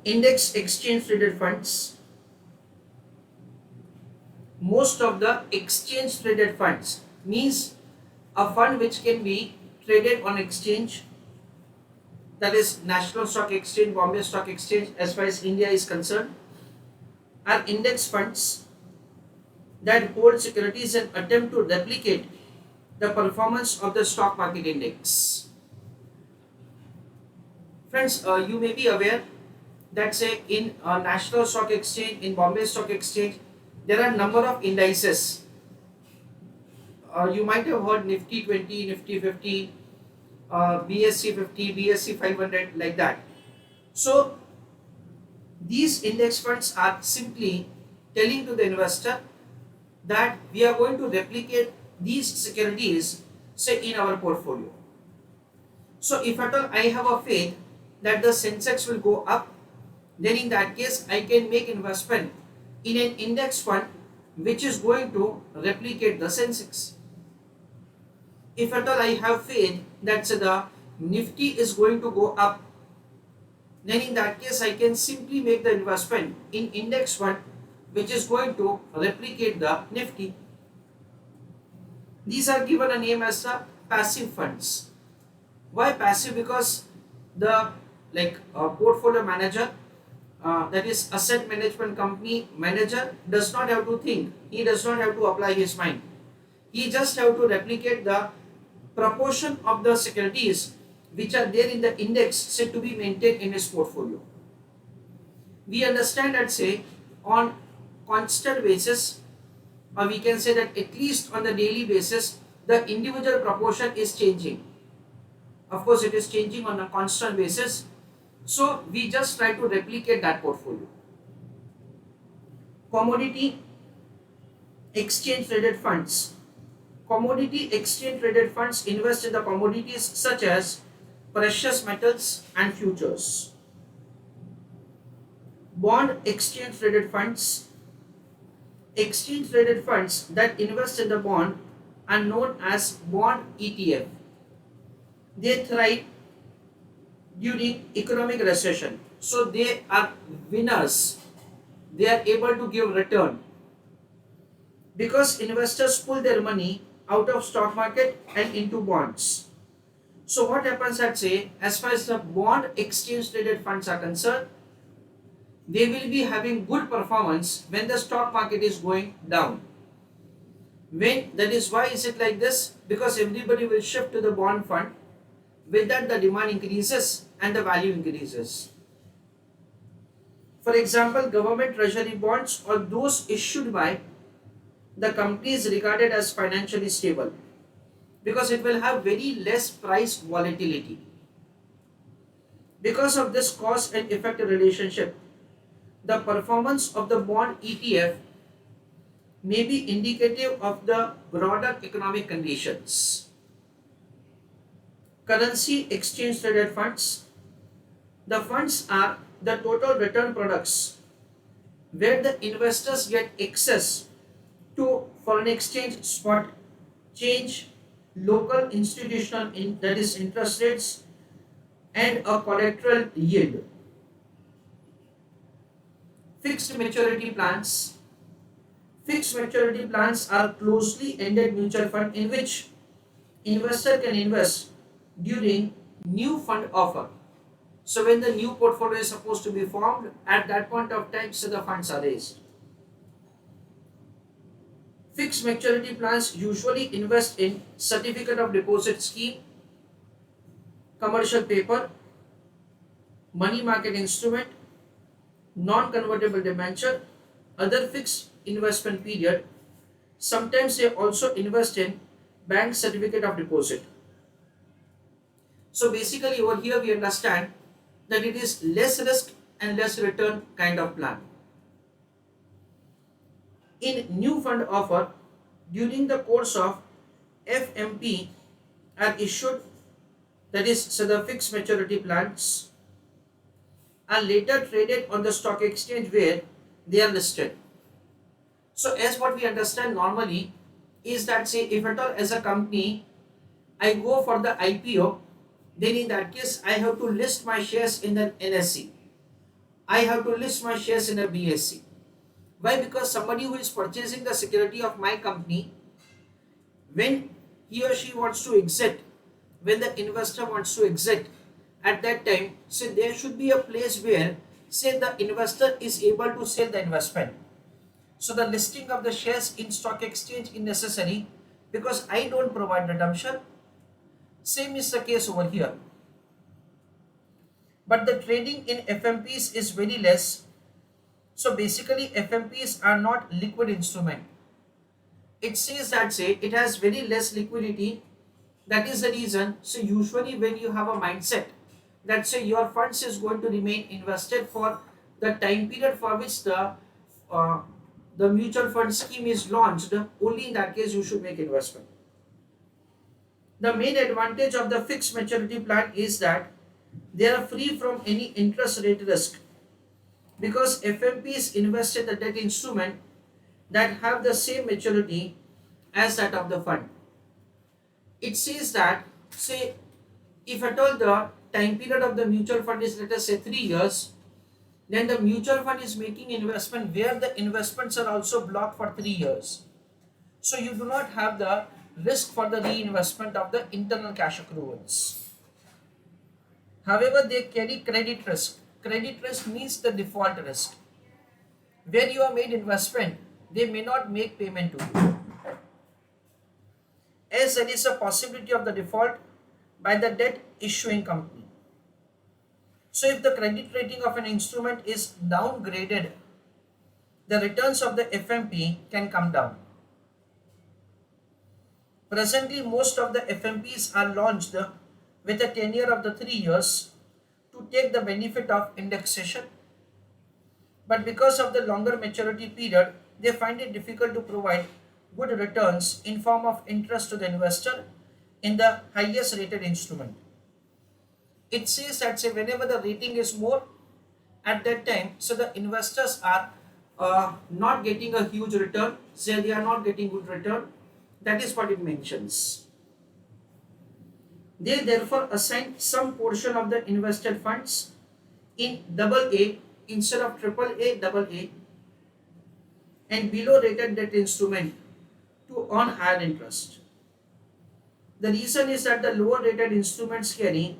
Index exchange traded funds, most of the exchange traded funds means a fund which can be traded on exchange, that is National Stock Exchange, Bombay Stock Exchange as far as India is concerned, are index funds that hold securities and attempt to replicate the performance of the stock market index. Friends, you may be aware that say in National Stock Exchange, in Bombay Stock Exchange, there are number of indices. You might have heard Nifty 20, Nifty 50, BSC 50, BSC 500, like that. So these index funds are simply telling to the investor that we are going to replicate these securities, say, in our portfolio. So if at all I have a faith that the Sensex will go up, then in that case I can make investment in an index fund which is going to replicate the Sensex. If at all I have faith that say, the Nifty is going to go up, then in that case I can simply make the investment in index fund which is going to replicate the Nifty. These are given a name as the passive funds. Why passive? Because the portfolio manager, that is asset management company manager, does not have to think, he does not have to apply his mind, he just have to replicate the proportion of the securities which are there in the index said to be maintained in his portfolio. We understand that say on constant basis, or we can say that at least on the daily basis, the individual proportion is changing. Of course it is changing on a constant basis, so we just try to replicate that portfolio. Commodity exchange traded funds. Commodity exchange traded funds invest in the commodities such as precious metals and futures. Bond exchange traded funds. Exchange traded funds that invest in the bond are known as bond ETF. They thrive during economic recession. So they are winners. They are able to give return because investors pull their money out of stock market and into bonds. So what happens at say, as far as the bond exchange traded funds are concerned, they will be having good performance when the stock market is going down. When that is why is it like this? Because everybody will shift to the bond fund. With that the demand increases and the value increases. For example, government treasury bonds or those issued by the company is regarded as financially stable because it will have very less price volatility. Because of this cause and effect relationship, the performance of the bond ETF may be indicative of the broader economic conditions. Currency exchange traded funds. The funds are the total return products where the investors get access to foreign exchange spot change, local institutional that is interest rates, and a collateral yield. Fixed maturity plans. Fixed maturity plans are closely ended mutual fund in which investor can invest during new fund offer. So when the new portfolio is supposed to be formed, at that point of time, so the funds are raised. Fixed maturity plans usually invest in certificate of deposit scheme, commercial paper, money market instrument, non-convertible debenture, other fixed investment period. Sometimes they also invest in bank certificate of deposit. So basically over here we understand that it is less risk and less return kind of plan. In new fund offer, during the course of FMP are issued, that is so the fixed maturity plans are later traded on the stock exchange where they are listed. So as what we understand normally is that say if at all as a company I go for the IPO, then in that case I have to list my shares in the NSE. I have to list my shares in a BSE. Why? Because somebody who is purchasing the security of my company, when he or she wants to exit, when the investor wants to exit, at that time, say there should be a place where, say, the investor is able to sell the investment. So the listing of the shares in stock exchange is necessary because I don't provide redemption. Same is the case over here. But the trading in FMPs is very less. So basically FMPs are not liquid instrument. It says that, say, it has very less liquidity. That is the reason. So usually when you have a mindset that, say, your funds is going to remain invested for the time period for which uh, the mutual fund scheme is launched, only in that case you should make investment. The main advantage of the fixed maturity plan is that they are free from any interest rate risk, because FMPs invest in the debt instrument that have the same maturity as that of the fund. It says that, say, if at all the time period of the mutual fund is, let us say, 3 years, then the mutual fund is making investment where the investments are also blocked for 3 years. So you do not have the risk for the reinvestment of the internal cash accruals. However, they carry credit risk. Credit risk means the default risk. Where you have made investment, they may not make payment to you, as there is a possibility of the default by the debt issuing company. So if the credit rating of an instrument is downgraded, the returns of the FMP can come down. Presently, most of the FMPs are launched with a tenure of the 3 years to take the benefit of indexation. But because of the longer maturity period, they find it difficult to provide good returns in form of interest to the investor in the highest rated instrument. It says that, say, whenever the rating is more, at that time, so the investors are not getting a huge return, say they are not getting good return. That is what it mentions. They therefore assign some portion of the invested funds in double A instead of triple A, double A, and below rated debt instrument to earn higher interest. The reason is that the lower rated instruments carry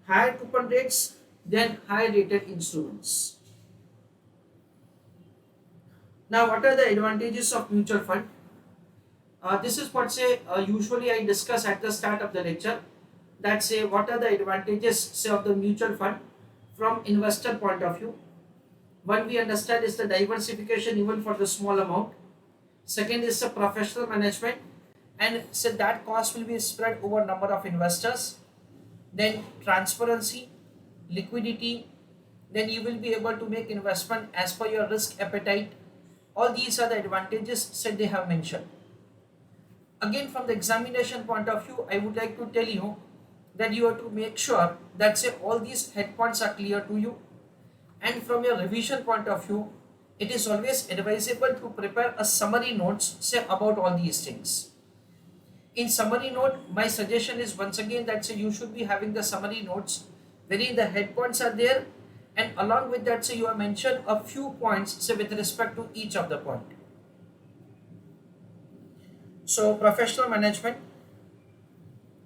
higher coupon rates than high rated instruments. Now, what are the advantages of mutual fund? This is what, say, usually I discuss at the start of the lecture. That, say, what are the advantages, say, of the mutual fund from investor point of view. One we understand is the diversification even for the small amount. Second is the professional management, and so that cost will be spread over number of investors. Then transparency, liquidity, then you will be able to make investment as per your risk appetite. All these are the advantages said they have mentioned. Again, from the examination point of view, I would like to tell you that you have to make sure that, say, all these head points are clear to you. And from your revision point of view, it is always advisable to prepare a summary notes, say, about all these things. In summary note, my suggestion is once again that, say, you should be having the summary notes wherein the head points are there, and along with that, say, you have mentioned a few points, say, with respect to each of the point. So professional management,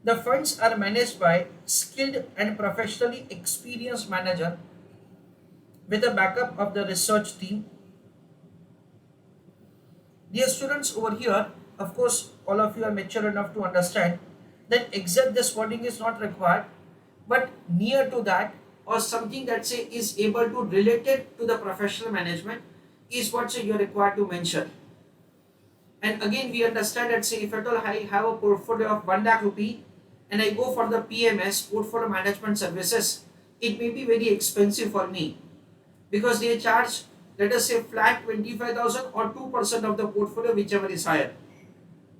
the funds are managed by skilled and professionally experienced manager with the backup of the research team. Dear students, over here, of course, all of you are mature enough to understand that exact this wording is not required, but near to that, or something that, say, is able to relate it to the professional management is what, say, you are required to mention. And again, we understand that, say, if at all I have a portfolio of 1 lakh rupee and I go for the PMS, portfolio management services, it may be very expensive for me because they charge, let us say, flat 25,000 or 2% of the portfolio, whichever is higher.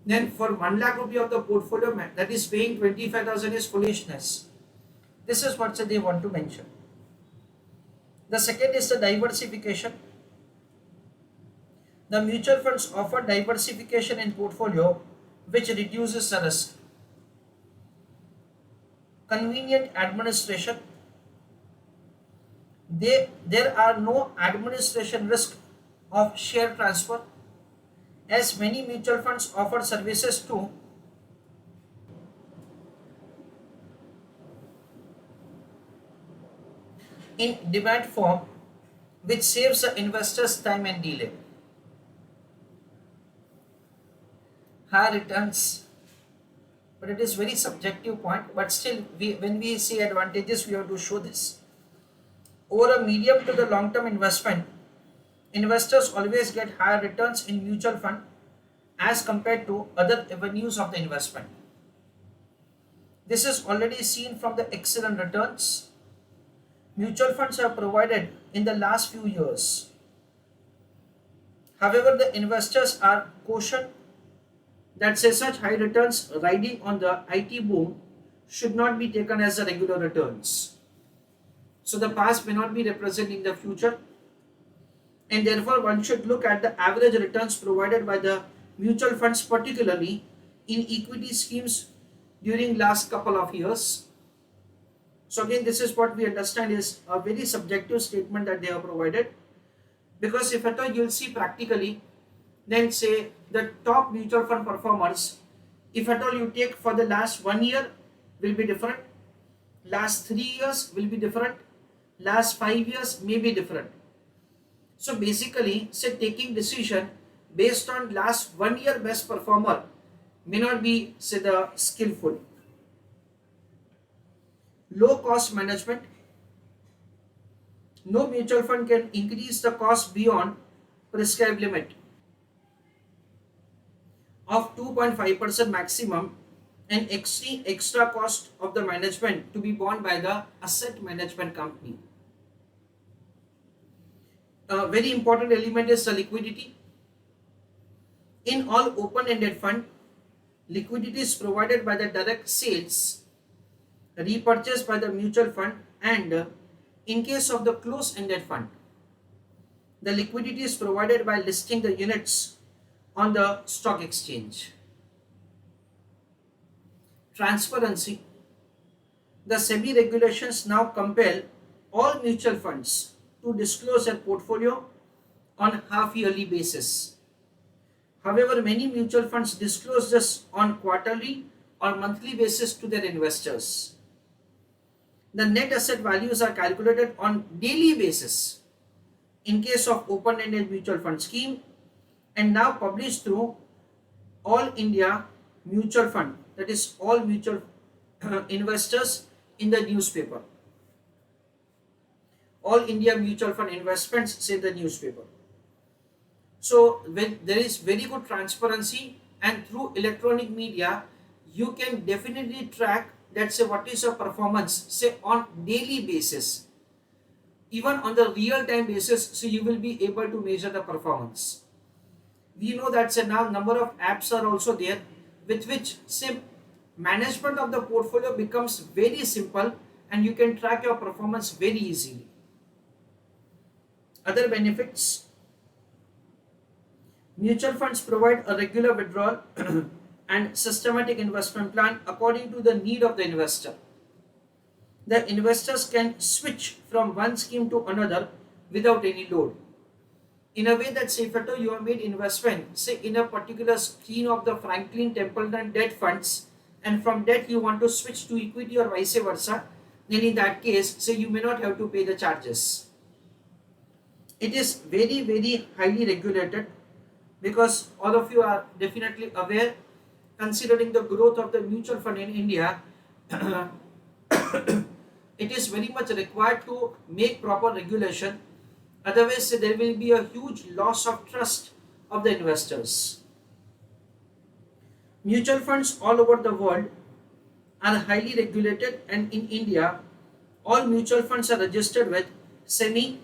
Then for 1 lakh rupee of the portfolio, that is paying 25,000 is foolishness. This is what, say, they want to mention. The second is the diversification. The mutual funds offer diversification in portfolio which reduces the risk. Convenient administration. there are no administration risk of share transfer, as many mutual funds offer services to in demand form, which saves the investors time and delay. Higher returns, but it is very subjective point, but still when we see advantages we have to show this. Over a medium to the long term investment, investors always get higher returns in mutual fund as compared to other avenues of the investment. This is already seen from the excellent returns mutual funds have provided in the last few years. However, the investors are cautioned that say such high returns riding on the IT boom should not be taken as the regular returns. So the past may not be representing the future, and therefore one should look at the average returns provided by the mutual funds, particularly in equity schemes during last couple of years. So again, this is what we understand is a very subjective statement that they have provided, because if at all you'll see practically, then say the top mutual fund performers, if at all you take for the last 1 year will be different, last 3 years will be different, last 5 years may be different. So basically, say taking decision based on last 1 year best performer may not be say the skillful. Low cost management. No mutual fund can increase the cost beyond prescribed limit of 2.5% maximum, and extra cost of the management to be borne by the asset management company. A very important element is the liquidity. In all open-ended fund, liquidity is provided by the direct sales, repurchased by the mutual fund, and in case of the closed-ended fund, the liquidity is provided by listing the units on the stock exchange. Transparency. The SEBI regulations now compel all mutual funds to disclose their portfolio on half-yearly basis. However, many mutual funds disclose this on quarterly or monthly basis to their investors. The net asset values are calculated on daily basis in case of open-ended mutual fund scheme, and now published through All India Mutual Fund, that is all mutual investors in the newspaper. All India Mutual Fund Investments say the newspaper. So when there is very good transparency, and through electronic media you can definitely track that say what is your performance say on daily basis, even on the real time basis, so you will be able to measure the performance. We know that say now number of apps are also there with which say management of the portfolio becomes very simple, and you can track your performance very easily. Other benefits. Mutual funds provide a regular withdrawal and systematic investment plan according to the need of the investor. The investors can switch from one scheme to another without any load. In a way that say if at all you have made investment say in a particular scheme of the Franklin Templeton debt funds, and from debt you want to switch to equity or vice versa, then in that case say you may not have to pay the charges. It is very highly regulated, because all of you are definitely aware, considering the growth of the mutual fund in India, it is very much required to make proper regulation, otherwise there will be a huge loss of trust of the investors. Mutual funds all over the world are highly regulated, and in India all mutual funds are registered with SEBI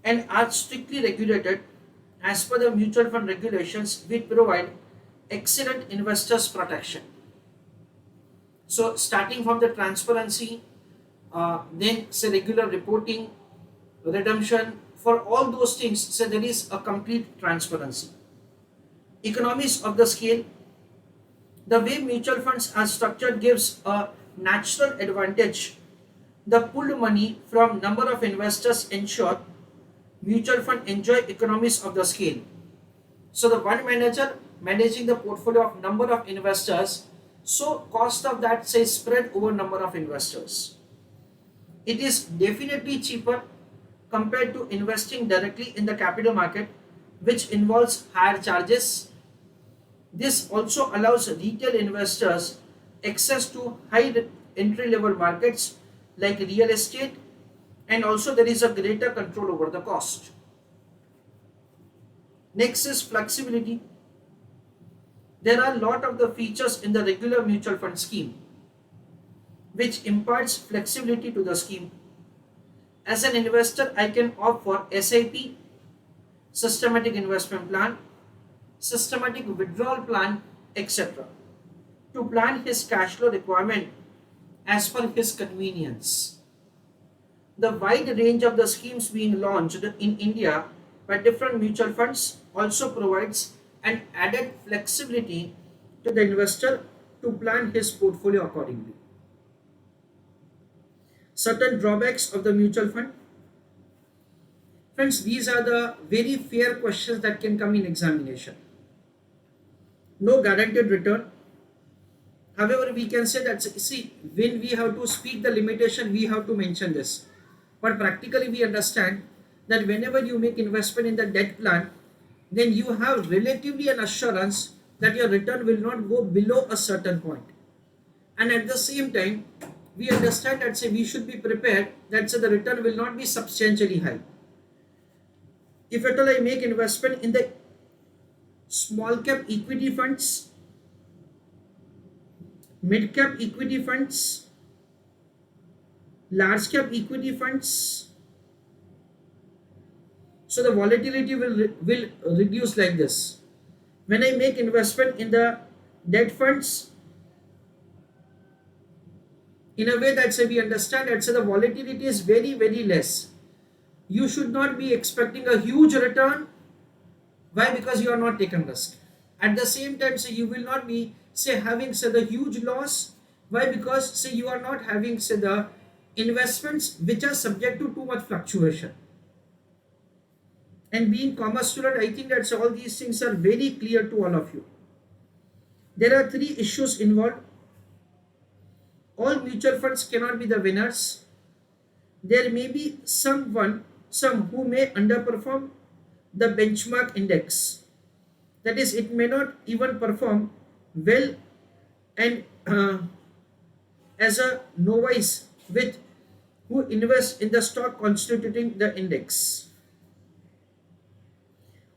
and are strictly regulated as per the mutual fund regulations, which provide excellent investors protection. So starting from the transparency, then say regular reporting, redemption, for all those things so there is a complete transparency. Economies of the scale. The way mutual funds are structured gives a natural advantage The pooled money from number of investors ensure mutual fund enjoy economies of the scale. So the one manager managing the portfolio of number of investors, so cost of that say spread over number of investors. It is definitely cheaper compared to investing directly in the capital market, which involves higher charges. This also allows retail investors access to high entry level markets like real estate, and also there is a greater control over the cost. Next is flexibility. There are a lot of the features in the regular mutual fund scheme which imparts flexibility to the scheme. As an investor, I can opt for SIP, systematic investment plan, systematic withdrawal plan, etc. to plan his cash flow requirement as per his convenience. The wide range of the schemes being launched in India by different mutual funds also provides an added flexibility to the investor to plan his portfolio accordingly. Certain drawbacks of the mutual fund. Friends, these are the very fair questions that can come in examination. No guaranteed return. However, we can say that, see, when we have to speak the limitation, we have to mention this. But practically, we understand that whenever you make investment in the debt plan, then you have relatively an assurance that your return will not go below a certain point. And at the same time, we understand that say we should be prepared that say the return will not be substantially high. If at all I make investment in the small cap equity funds, mid cap equity funds, large cap equity funds, so the volatility will reduce like this. When I make investment in the debt funds, in a way that say we understand that say the volatility is very less. You should not be expecting a huge return. Why? Because you are not taking risk. At the same time, say you will not be say having say the huge loss. Why? Because say you are not having say the investments which are subject to too much fluctuation. And being commerce student, I think that all these things are very clear to all of you. There are three issues involved. All mutual funds cannot be the winners. There may be some who may underperform the benchmark index. That is, it may not even perform well and as a novice with who invest in the stock constituting the index.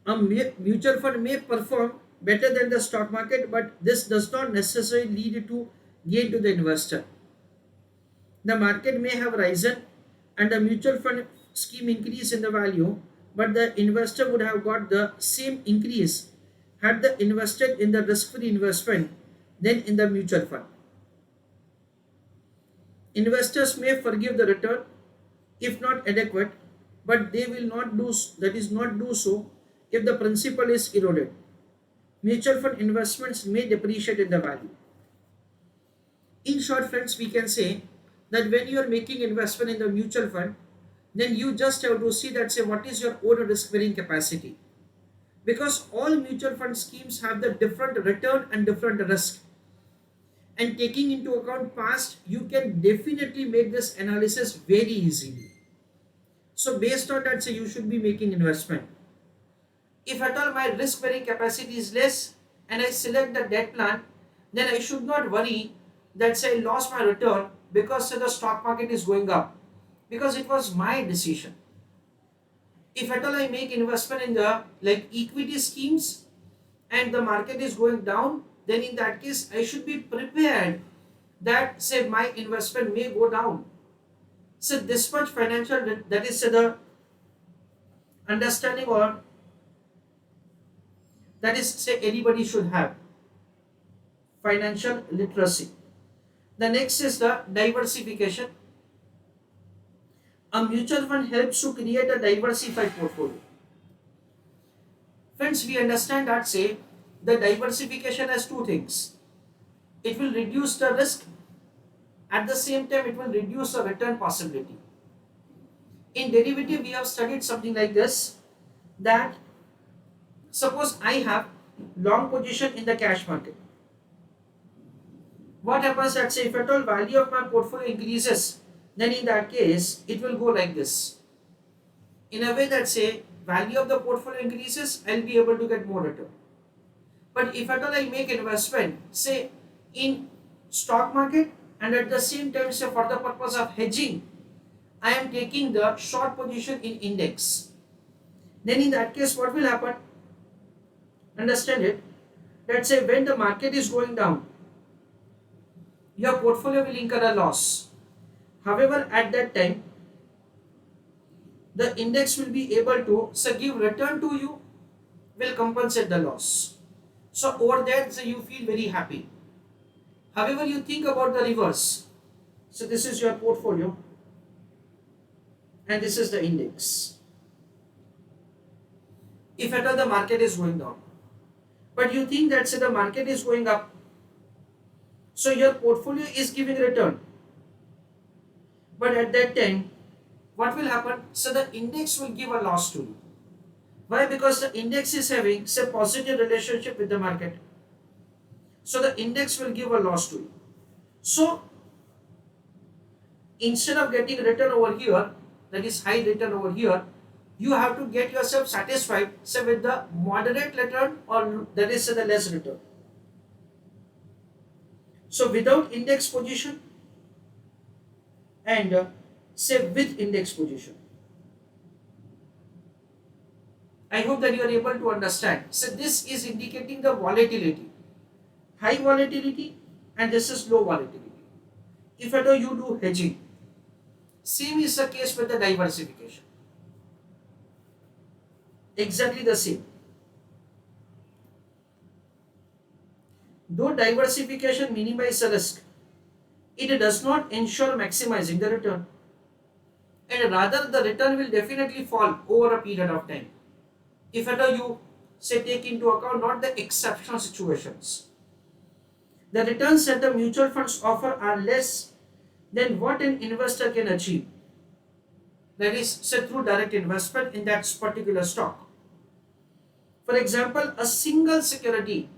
A mutual fund may perform better than the stock market, but this does not necessarily lead to gain to the investor. The market may have risen and the mutual fund scheme increase in the value, but the investor would have got the same increase had they invested in the risk-free investment than in the mutual fund. Investors may forgive the return if not adequate, but they will not do not do so if the principal is eroded. Mutual fund investments may depreciate in the value. In short, friends, we can say that when you are making investment in the mutual fund, then you just have to see that say what is your own risk bearing capacity, because all mutual fund schemes have the different return and different risk, and taking into account past, you can definitely make this analysis very easily. So based on that, say you should be making investment. If at all my risk bearing capacity is less and I select the debt plan, then I should not worry that say I lost my return because say the stock market is going up, because it was my decision. If at all I make investment in the like equity schemes and the market is going down, then in that case I should be prepared that say my investment may go down. So this much financial, that is say the understanding, or that is say anybody should have financial literacy. The next is the diversification. A mutual fund helps to create a diversified portfolio. Friends, we understand that say the diversification has two things. It will reduce the risk At the same time, it will reduce the return possibility. In derivative, we have studied something like this, that suppose I have long position in the cash market. What happens, let's say if at all value of my portfolio increases, then in that case it will go like this. In a way that say value of the portfolio increases, I'll be able to get more return. But if at all I make investment, say in stock market, and at the same time say for the purpose of hedging, I am taking the short position in index, then in that case what will happen? Understand it. Let's say when the market is going down, your portfolio will incur a loss. However, at that time, the index will be able to give return to you, will compensate the loss. So over there, so you feel very happy. However, you think about the reverse. So this is your portfolio, and this is the index. If at all the market is going down, but you think that say the market is going up, so your portfolio is giving return. But at that time, what will happen? So the index will give a loss to you. Why? Because the index is having say positive relationship with the market. So the index will give a loss to you. So instead of getting return over here, that is high return over here, you have to get yourself satisfied say with the moderate return, or that is say the less return. So without index position and say with index position. I hope that you are able to understand. So this is indicating the volatility, high volatility, and this is low volatility. If at all you do hedging, same is the case with the diversification. Exactly the same. Though diversification minimizes the risk, it does not ensure maximizing the return, and rather the return will definitely fall over a period of time. If at all you say take into account not the exceptional situations. The returns that the mutual funds offer are less than what an investor can achieve. That is say through direct investment in that particular stock. For example, a single security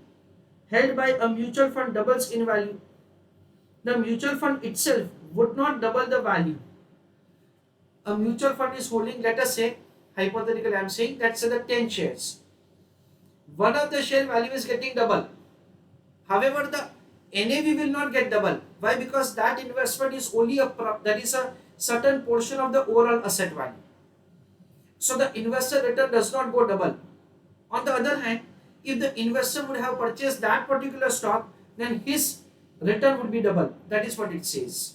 held by a mutual fund doubles in value. The mutual fund itself would not double the value. A mutual fund is holding, let us say, hypothetically I am saying that say the 10 shares. One of the share value is getting double. However, the NAV will not get double. Why? Because that investment is only that is a certain portion of the overall asset value. So the investor return does not go double. On the other hand, if the investor would have purchased that particular stock, then his return would be double. That is what it says.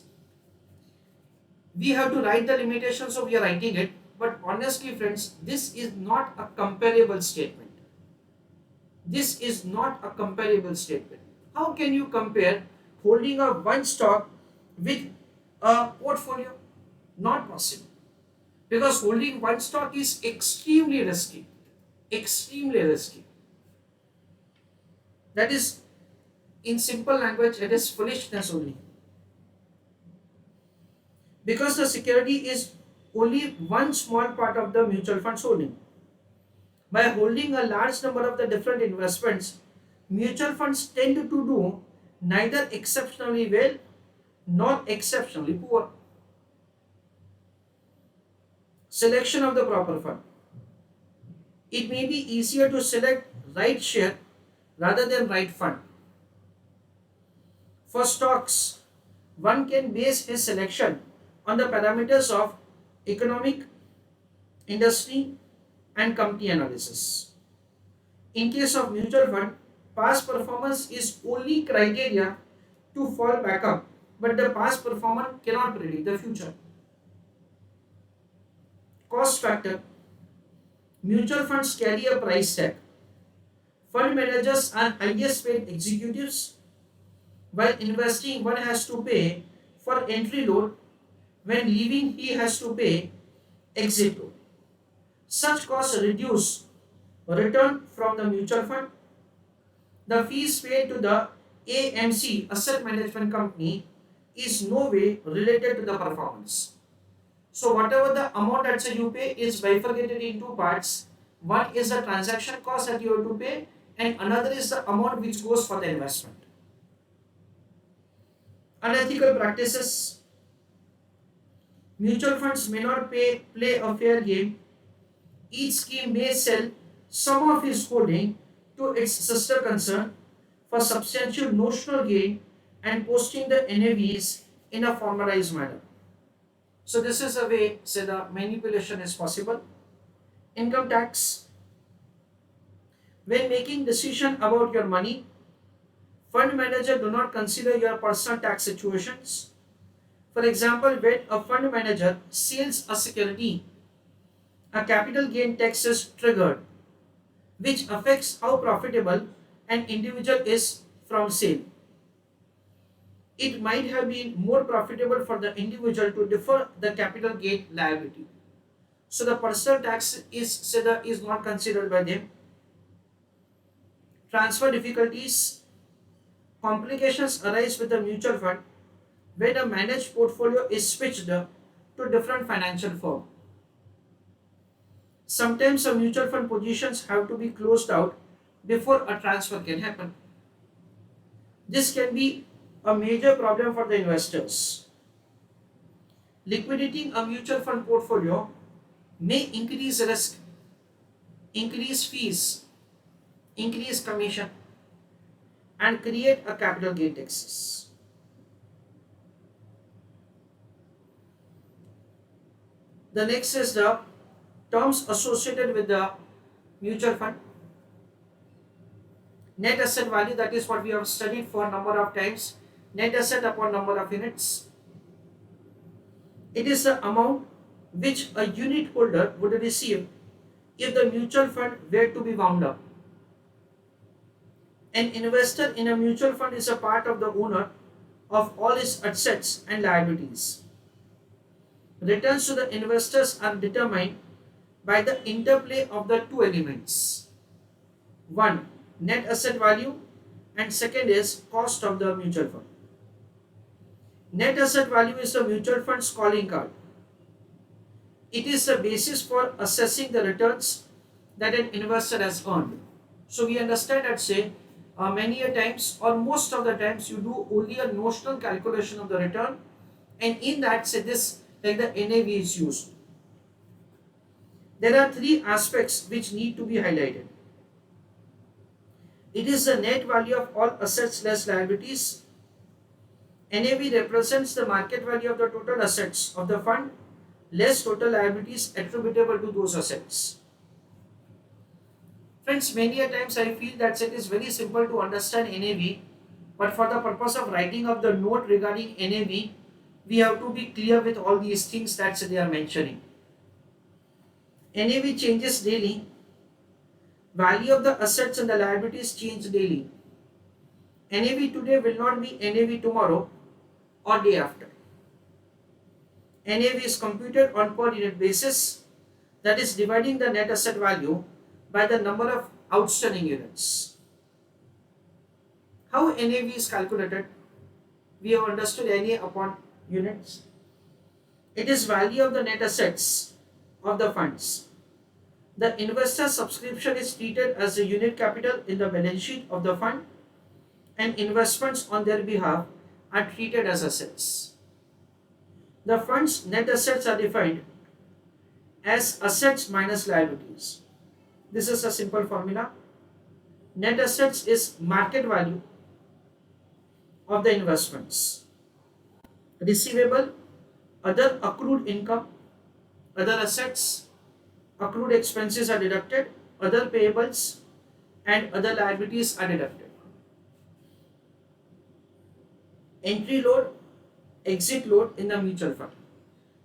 We have to write the limitation, so we are writing it. But honestly, friends, this is not a comparable statement. This is not a comparable statement. How can you compare holding a one stock with a portfolio? Not possible. Because holding one stock is extremely risky. Extremely risky. That is, in simple language, it is foolishness only. Because the security is only one small part of the mutual fund's holding. By holding a large number of the different investments, mutual funds tend to do neither exceptionally well nor exceptionally poor. Selection of the proper fund. It may be easier to select right share rather than right fund. For stocks, one can base his selection on the parameters of economic, industry, and company analysis. In case of mutual fund, past performance is only criteria to fall back up, but the past performer cannot predict the future. Cost factor. Mutual funds carry a price tag. Fund managers are highest paid executives. While investing, one has to pay for entry load. When leaving, he has to pay exit load. Such costs reduce return from the mutual fund. The fees paid to the AMC, Asset Management Company, is no way related to the performance. So whatever the amount that say you pay is bifurcated in two parts. One is the transaction cost that you have to pay, and another is the amount which goes for the investment. Unethical practices. Mutual funds may not play a fair game. Each scheme may sell some of its holding to its sister concern for substantial notional gain and posting the NAVs in a formalized manner. So this is a way, say, the manipulation is possible. Income tax. When making decision about your money, fund manager do not consider your personal tax situations. For example, when a fund manager sells a security, a capital gain tax is triggered, which affects how profitable an individual is from sale. It might have been more profitable for the individual to defer the capital gain liability. So the personal tax is not considered by them. Transfer difficulties. Complications arise with the mutual fund when a managed portfolio is switched to different financial firm. Sometimes a mutual fund positions have to be closed out before a transfer can happen. This can be a major problem for the investors. Liquidating a mutual fund portfolio may increase risk, increase fees, increase commission, and create a capital gain taxes. The next is the terms associated with the mutual fund. Net asset value, that is what we have studied for a number of times. Net asset upon number of units. It is the amount which a unit holder would receive if the mutual fund were to be wound up. An investor in a mutual fund is a part of the owner of all its assets and liabilities. Returns to the investors are determined by the interplay of the two elements. One, net asset value, and second is cost of the mutual fund. Net asset value is the mutual fund's calling card. It is the basis for assessing the returns that an investor has earned. So we understand that say many a times or most of the times you do only a notional calculation of the return, and in that say this like the NAV is used. There are three aspects which need to be highlighted. It is the net value of all assets less liabilities. NAV represents the market value of the total assets of the fund less total liabilities attributable to those assets. Friends, many a times I feel that it is very simple to understand NAV, but for the purpose of writing up the note regarding NAV, we have to be clear with all these things that they are mentioning. NAV changes daily. Value of the assets and the liabilities change daily. NAV today will not be NAV tomorrow or day after. NAV is computed on per unit basis, that is dividing the net asset value by the number of outstanding units. How NAV is calculated? We have understood NA upon units. It is value of the net assets of the funds. The investor subscription is treated as a unit capital in the balance sheet of the fund, and investments on their behalf are treated as assets. The fund's net assets are defined as assets minus liabilities. This is a simple formula. Net assets is market value of the investments. Receivable, other accrued income, other assets, accrued expenses are deducted, other payables and other liabilities are deducted. Entry load, exit load in the mutual fund,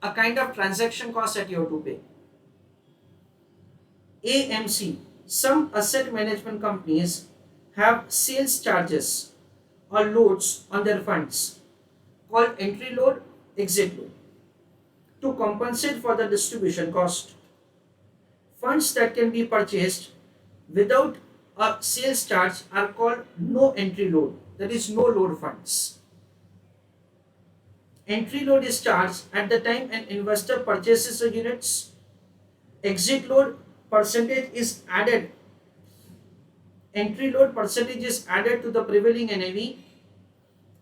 a kind of transaction cost that you have to pay. AMC, some asset management companies have sales charges or loads on their funds called entry load, exit load to compensate for the distribution cost. Funds that can be purchased without a sales charge are called no entry load, that is no load funds. Entry load is charged at the time an investor purchases the units. Exit load percentage is added. Entry load percentage is added to the prevailing NAV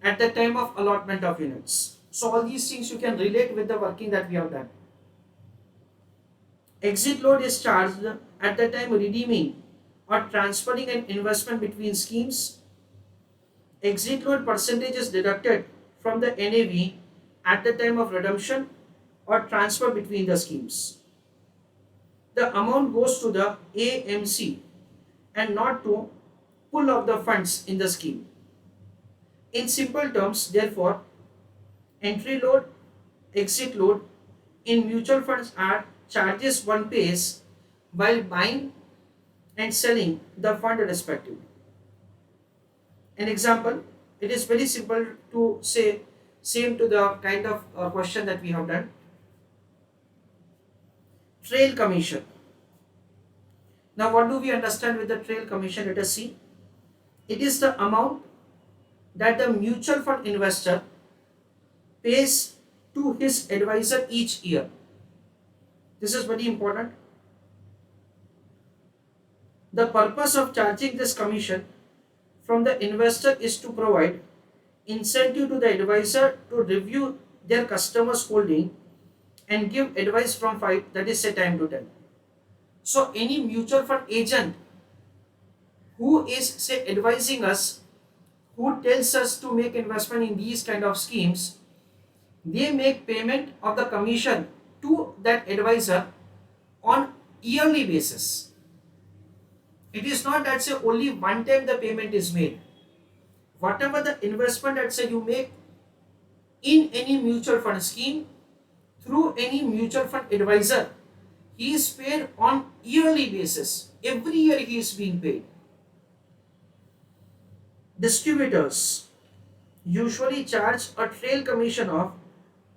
at the time of allotment of units. So all these things you can relate with the working that we have done. Exit load is charged at the time redeeming or transferring an investment between schemes. Exit load percentage is deducted from the NAV at the time of redemption or transfer between the schemes. The amount goes to the AMC and not to pool of the funds in the scheme. In simple terms, therefore, entry load, exit load in mutual funds are charges one pays while buying and selling the fund respectively. An example, it is very simple to say same to the kind of question that we have done. Trail commission. Now what do we understand with the trail commission? Let us see. It is the amount that the mutual fund investor pays to his advisor each year. This is very important. The purpose of charging this commission from the investor is to provide incentive to the advisor to review their customers' holding and give advice from 5, that is say time to time. So any mutual fund agent who is say advising us, who tells us to make investment in these kind of schemes, they make payment of the commission to that advisor on yearly basis. It is not that say only one time the payment is made. Whatever the investment that say you make in any mutual fund scheme through any mutual fund advisor, he is paid on yearly basis. Every year he is being paid. Distributors usually charge a trail commission of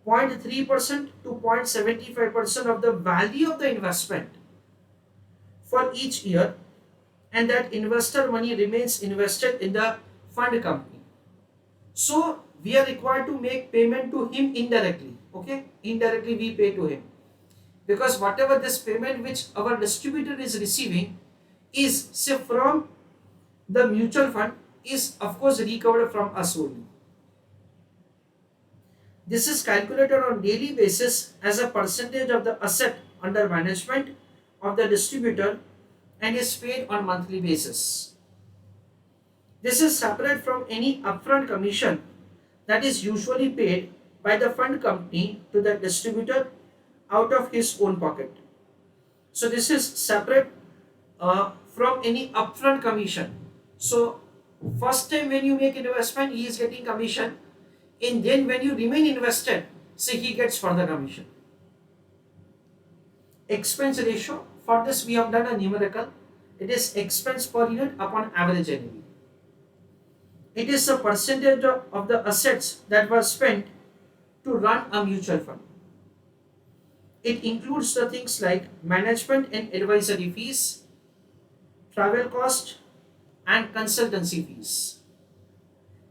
0.3% to 0.75% of the value of the investment for each year, and that investor money remains invested in the fund company. So we are required to make payment to him indirectly. Okay, indirectly we pay to him, because whatever this payment which our distributor is receiving is say from the mutual fund is of course recovered from us only. This is calculated on daily basis as a percentage of the asset under management of the distributor and is paid on monthly basis. This is separate from any upfront commission that is usually paid by the fund company to the distributor out of his own pocket. So this is separate from any upfront commission. So first time when you make investment, he is getting commission, and then when you remain invested, say he gets further commission. Expense ratio, for this we have done a numerical. It is expense per unit upon average NAV. It is a percentage of the assets that were spent to run a mutual fund. It includes the things like management and advisory fees, travel cost, and consultancy fees.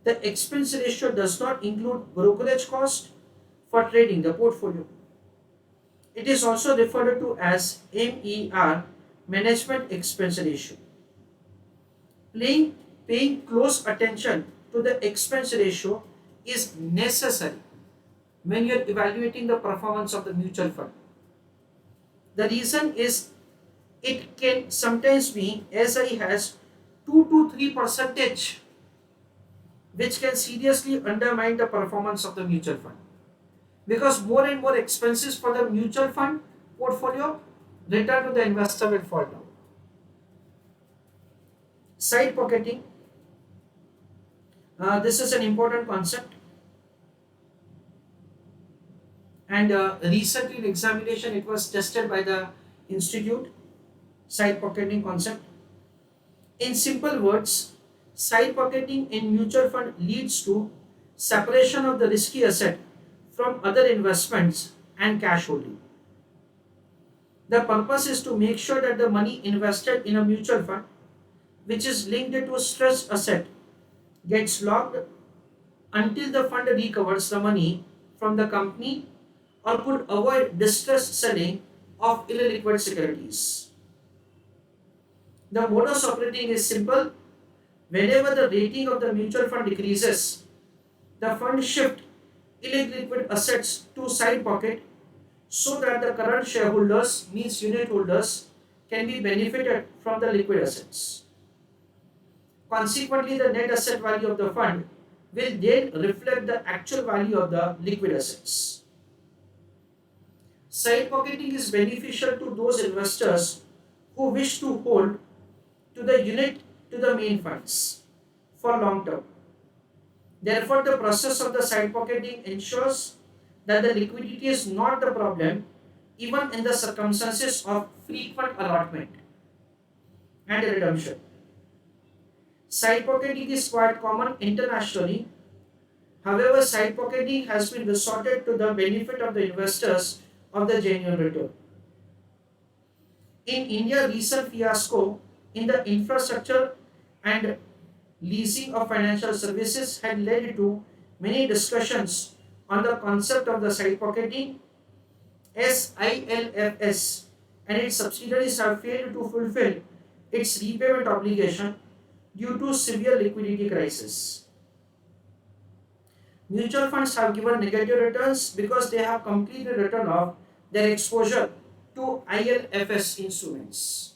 The expense ratio does not include brokerage cost for trading the portfolio. It is also referred to as MER, management expense ratio. Paying close attention to the expense ratio is necessary when you are evaluating the performance of the mutual fund. The reason is it can sometimes be as high as 2 to 3%, which can seriously undermine the performance of the mutual fund, because more and more expenses for the mutual fund portfolio, return to the investor will fall down. Side pocketing, this is an important concept, and recently in examination it was tested by the institute. Side pocketing concept, in simple words, side pocketing in mutual fund leads to separation of the risky asset from other investments and cash holding. The purpose is to make sure that the money invested in a mutual fund, which is linked to a stressed asset, gets locked until the fund recovers the money from the company or could avoid distressed selling of illiquid securities. The modus operandi is simple. Whenever the rating of the mutual fund decreases, the fund shift illiquid assets to side pocket so that the current shareholders, means unit holders, can be benefited from the liquid assets. Consequently, the net asset value of the fund will then reflect the actual value of the liquid assets. Side pocketing is beneficial to those investors who wish to hold to the unit to the main funds for long term. Therefore, the process of the side pocketing ensures that the liquidity is not the problem even in the circumstances of frequent allotment and redemption. Side pocketing is quite common internationally. However, side pocketing has been resorted to the benefit of the investors of the genuine return. In India, recent fiasco in the infrastructure and leasing of financial services had led to many discussions on the concept of the side pocketing. SILFS and its subsidiaries have failed to fulfill its repayment obligation due to severe liquidity crisis. Mutual funds have given negative returns because they have completely written off their exposure to ILFS instruments.